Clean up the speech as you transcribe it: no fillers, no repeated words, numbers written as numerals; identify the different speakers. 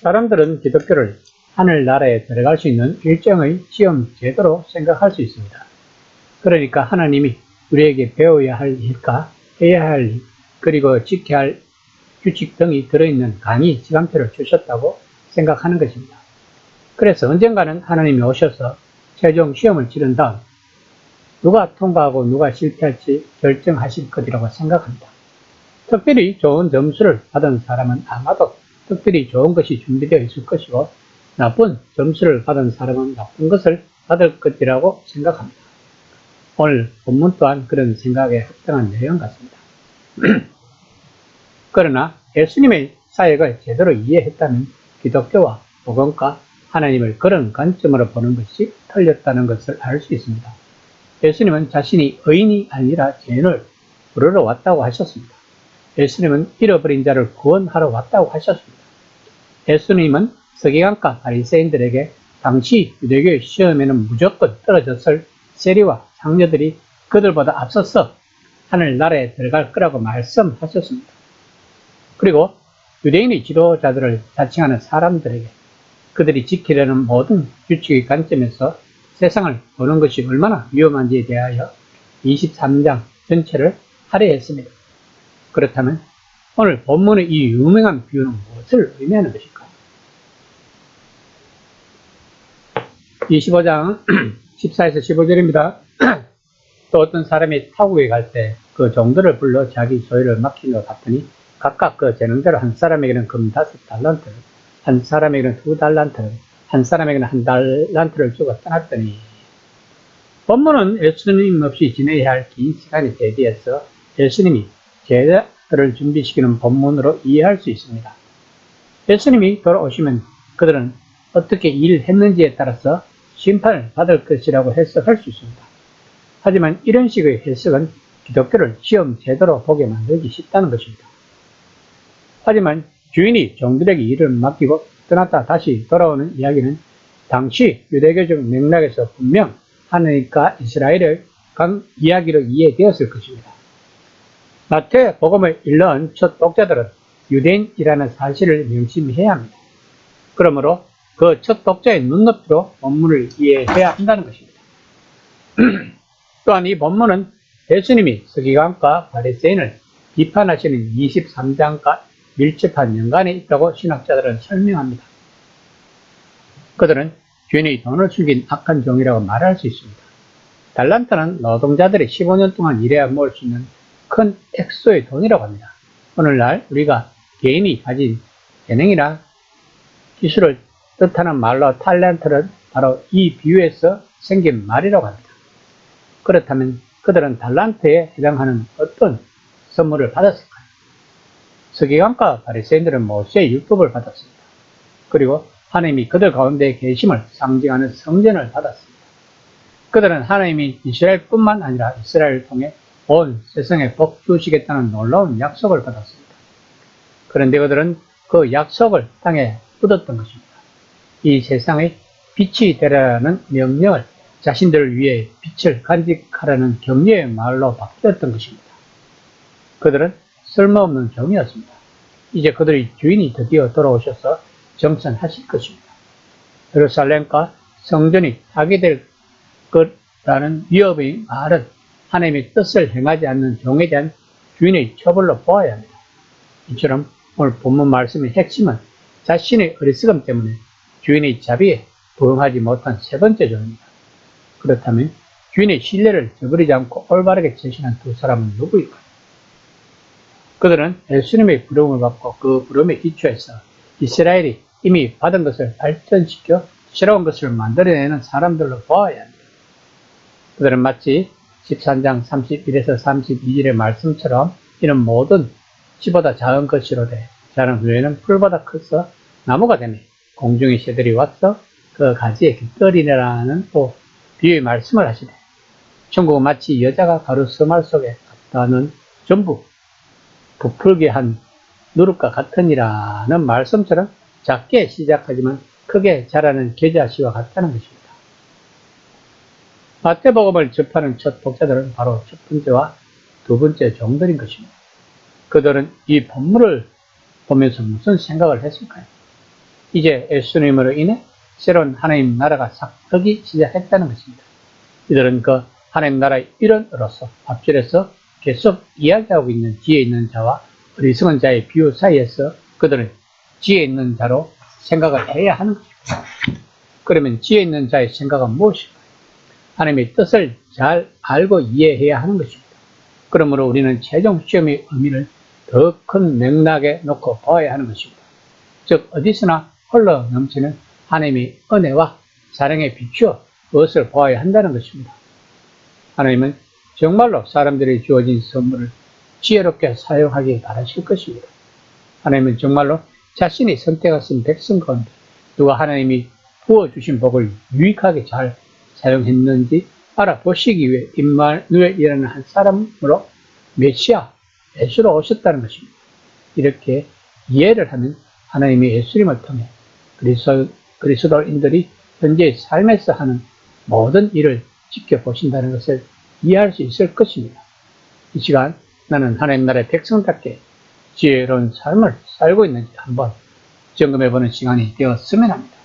Speaker 1: 사람들은 기독교를 하늘나라에 들어갈 수 있는 일정의 시험 제도로 생각할 수 있습니다. 그러니까 하나님이 우리에게 배워야 할 일과 해야 할 일, 그리고 지켜야 할 규칙 등이 들어있는 강의 시간표를 주셨다고 생각하는 것입니다. 그래서 언젠가는 하나님이 오셔서 최종 시험을 치른 다음 누가 통과하고 누가 실패할지 결정하실 것이라고 생각합니다. 특별히 좋은 점수를 받은 사람은 아마도 특별히 좋은 것이 준비되어 있을 것이고, 나쁜 점수를 받은 사람은 나쁜 것을 받을 것이라고 생각합니다. 오늘 본문 또한 그런 생각에 합당한 내용 같습니다. 그러나 예수님의 사역을 제대로 이해했다면 기독교와 복음과 하나님을 그런 관점으로 보는 것이 틀렸다는 것을 알 수 있습니다. 예수님은 자신이 의인이 아니라 죄인을 부르러 왔다고 하셨습니다. 예수님은 잃어버린 자를 구원하러 왔다고 하셨습니다. 예수님은 서기관과 바리새인들에게 당시 유대교의 시험에는 무조건 떨어졌을 세리와 장녀들이 그들보다 앞서서 하늘나라에 들어갈 거라고 말씀하셨습니다. 그리고 유대인의 지도자들을 자칭하는 사람들에게 그들이 지키려는 모든 규칙의 관점에서 세상을 보는 것이 얼마나 위험한지에 대하여 23장 전체를 할애했습니다. 그렇다면 오늘 본문의 이 유명한 비유는 무엇을 의미하는 것일까? 25장 14에서 15절입니다. 또 어떤 사람이 타국에 갈 때 그 종들을 불러 자기 소유를 맡긴 것 같더니 각각 그 재능대로 한 사람에게는 금 5달란트를, 한 사람에게는 2달란트를, 한 사람에게는 1달란트를 주고 떠났더니, 본문은 예수님 없이 지내야 할 긴 시간이 대비해서 예수님이 제자들을 준비시키는 본문으로 이해할 수 있습니다. 예수님이 돌아오시면 그들은 어떻게 일했는지에 따라서 심판을 받을 것이라고 해석할 수 있습니다. 하지만 이런 식의 해석은 기독교를 시험 제도로 보게 만들기 쉽다는 것입니다. 하지만 주인이 종들에게 일을 맡기고 떠났다 다시 돌아오는 이야기는 당시 유대교적 맥락에서 분명 하나님과 이스라엘의 이야기로 이해되었을 것입니다. 마태복음을 읽는 첫 독자들은 유대인이라는 사실을 명심해야 합니다. 그러므로 그 첫 독자의 눈높이로 본문을 이해해야 한다는 것입니다. 또한 이 본문은 예수님이 서기관과 바리새인을 비판하시는 23장과 밀접한 연관이 있다고 신학자들은 설명합니다. 그들은 주인의 돈을 숨긴 악한 종이라고 말할 수 있습니다. 달란트는 노동자들이 15년 동안 일해야 모을 수 있는 큰 액수의 돈이라고 합니다. 오늘날 우리가 개인이 가진 재능이나 기술을 뜻하는 말로 탤런트는 바로 이 비유에서 생긴 말이라고 합니다. 그렇다면 그들은 달란트에 해당하는 어떤 선물을 받았을까요? 서기관과 바리새인들은 모세의 율법을 받았습니다. 그리고 하나님이 그들 가운데 계심을 상징하는 성전을 받았습니다. 그들은 하나님이 이스라엘뿐만 아니라 이스라엘을 통해 온 세상에 복 주시겠다는 놀라운 약속을 받았습니다. 그런데 그들은 그 약속을 땅에 묻었던 것입니다. 이 세상의 빛이 되라는 명령을 자신들을 위해 빛을 간직하라는 격려의 말로 바뀌었던 것입니다. 그들은 쓸모없는 종이었습니다. 이제 그들의 주인이 드디어 돌아오셔서 정산하실 것입니다. 예루살렘과 성전이 파괴될 것라는 위협의 말은 하나님의 뜻을 행하지 않는 종에 대한 주인의 처벌로 보아야 합니다. 이처럼 오늘 본문 말씀의 핵심은 자신의 어리석음 때문에 주인의 자비에 부응하지 못한 세 번째 종입니다. 그렇다면 주인의 신뢰를 저버리지 않고 올바르게 제시한 두 사람은 누구일까요? 그들은 예수님의 부름을 받고 그 부름에 기초해서 이스라엘이 이미 받은 것을 발전시켜 새로운 것을 만들어내는 사람들로 보아야 합니다. 그들은 마치 13장 31에서 32절의 말씀처럼 이는 모든 씨보다 작은 것이로되 자란 후에는 풀보다 커서 나무가 되매 공중의 새들이 와서 그 가지에 깃들이라는 또 비유의 말씀을 하시네. 천국은 마치 여자가 가루 서말 속에 갖다 놓은 전부 부풀게 한 누룩과 같으니라는 말씀처럼 작게 시작하지만 크게 자라는 겨자씨와 같다는 것입니다. 마태복음을 접하는 첫 독자들은 바로 첫 번째와 두 번째 종들인 것입니다. 그들은 이 본문을 보면서 무슨 생각을 했을까요? 이제 예수님으로 인해 새로운 하나님 나라가 싹트기 시작했다는 것입니다. 이들은 그 하나님 나라의 일원으로서 앞줄에서 계속 이야기하고 있는 지혜 있는 자와 어리석은 자의 비유 사이에서 그들은 지혜 있는 자로 생각을 해야 하는 것입니다. 그러면 지혜 있는 자의 생각은 무엇일까요? 하나님의 뜻을 잘 알고 이해해야 하는 것입니다. 그러므로 우리는 최종 시험의 의미를 더 큰 맥락에 놓고 보아야 하는 것입니다. 즉 어디서나 흘러 넘치는 하나님의 은혜와 사랑에 비추어 그것을 보아야 한다는 것입니다. 하나님은 정말로 사람들이 주어진 선물을 지혜롭게 사용하기 바라실 것입니다. 하나님은 정말로 자신이 선택하신 백성 가운데 누가 하나님이 부어주신 복을 유익하게 잘 사용했는지 알아보시기 위해 임마누엘에 일하는 한 사람으로 메시아 예수로 오셨다는 것입니다. 이렇게 이해를 하면 하나님이 예수님을 통해 그리스도인들이 현재의 삶에서 하는 모든 일을 지켜보신다는 것을 이해할 수 있을 것입니다. 이 시간 나는 하나님 나라의 백성답게 지혜로운 삶을 살고 있는지 한번 점검해보는 시간이 되었으면 합니다.